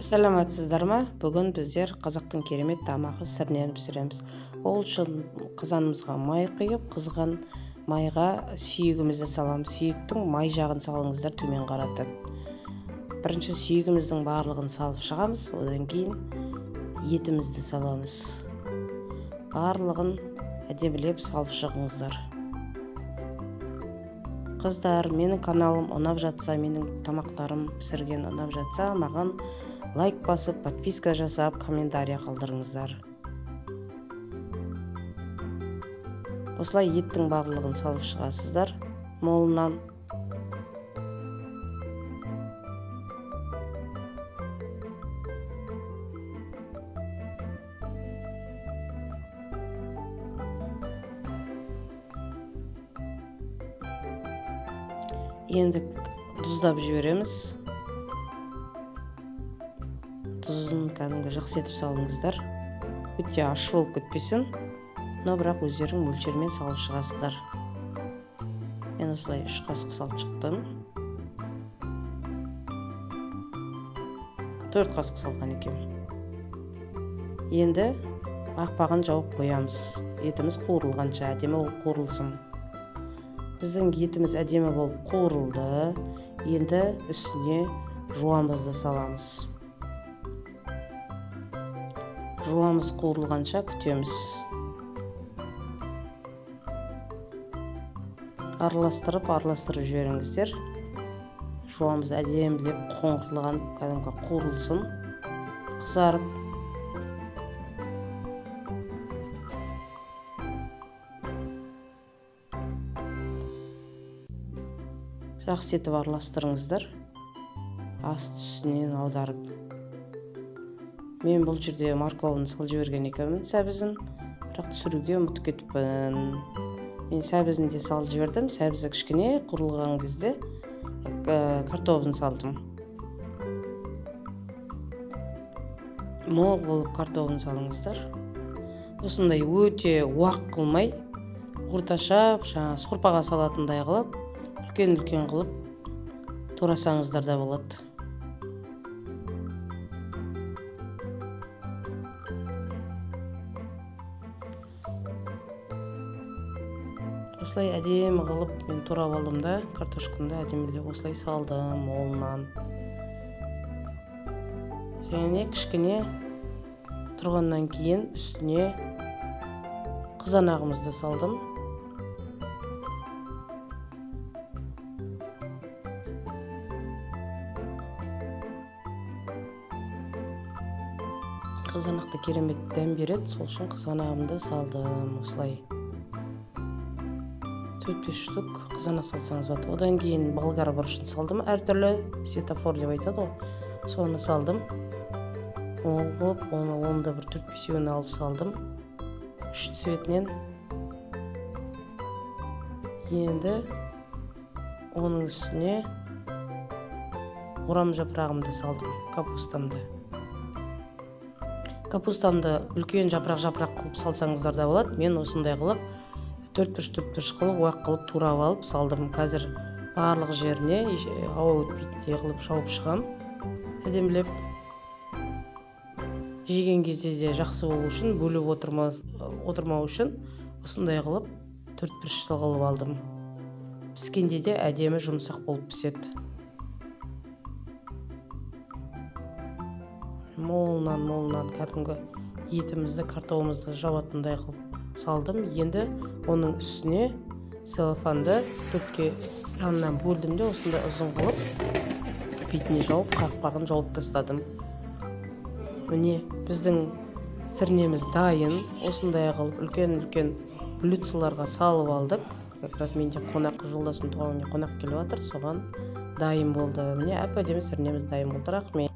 Саламатсыздар ма? Бүгін біздер қазақтың керемет тамағы сірнені пісіреміз. Ол үшін қазанымызға май құйып, қызған майға сүйегімізді саламыз. Сүйектің май жағын салыңыздар төмен қаратып. Бірінші сүйегіміздің барлығын салып шығамыз, одан кейін етімізді саламыз. Барлығын әдемілеп салып шығыңыздар. Қыздар, менің каналым ұнап жатса, менің тамақтарым пісірген ұнап жатса, маған лайк басып, подписка жасап, комментария қалдырыңыздар. Осылай еттің барлығын салып шығасыздар. Молынан енді тұздап жібереміз. Тұзын кәдімгі жақсы етіп салыңыздар. Өте ащы болып кетпесін, но бірақ өздерің мөлшермен салып шығасыздар. Мен осылай 3 қасық салып шықтым. 4 қасық салған екен. Енді қақпағын жауып қоямыз. Етіміз қуырылғанша әдемі болып қуырылсын. Біздің етіміз әдемі болып қуырылды. Енді үстіне жуамызды саламыз. Жуамыз қуырылғанша күтеміз. Араластырып жіберіңіздер. Жуамыз әдемілеп қоңқылған кәдімгі қуырылсын, қызарып. Жақсы етіп араластырыңыздар. Аст үстінен аударып. Мен бұл жерде морковын салып жіберген екенмін, сәбізін, бірақ түсіруге ұмытып кетіппін. Мен сәбізін де салып жібердім. Сәбізі кішкене қуырылған кезде картоплын салдым. Мол қылып картоплын салыңыздар. Осындай өте уақ қылмай, орташа, сорпаға салатындай қылып, үлкен қылып турасаңыздар да болады. Осылай әдемі қылып мен турап алдым да, картошкамды әдемілеп осылай салдым молынан. Және кішкене тұрғаннан кейін үстіне қызанағымызды салдым. Қызанақты керемет дәм береді, сол үшін қызанағымды салдым осылай. 4-5 штук қызанақ салсаңыз болады. Одан кейін болгар бұрышын салдым, әртүрлі светофор деп айтады ғой. Соны салдым. Ол қылып, оны да бір 4-5-еуін алып салдым. 3 цветінен. Енді оның үстіне орам жапырағымды салдым, капустамды. Капустамды үлкен жапырақ қылып салсаңыздар да болады. Мен осындай қылып 4-4 қылып уақ қылып турап алып салдым. Қазір барлық жеріне ауа өтпейтіндей қылып жауып шығам. Әдемілеп жеген кезде де жақсы болу үшін, бөліп отырмау үшін осындай қылып 4-4 қылып алдым. Піскенде де әдемі жұмсақ болып піседі. Молынан кәдімгі етімізді, картоплымызды жабатындай қылып салдым. Енді оның үстіне целлофанды 4-ке жанынан бөлдім де осындай ұзын қылып бетіне жауып, қақпағын жауып тастадым. Міне біздің сірнеміз дайын. Осындай қылып үлкен блюдцаларға салып алдық. Как раз менде жолдасым туған күніне қонақ келіп жатыр, соған дайын болды. Міне әп-әдемі сірнеміз дайын болды. Рахмет.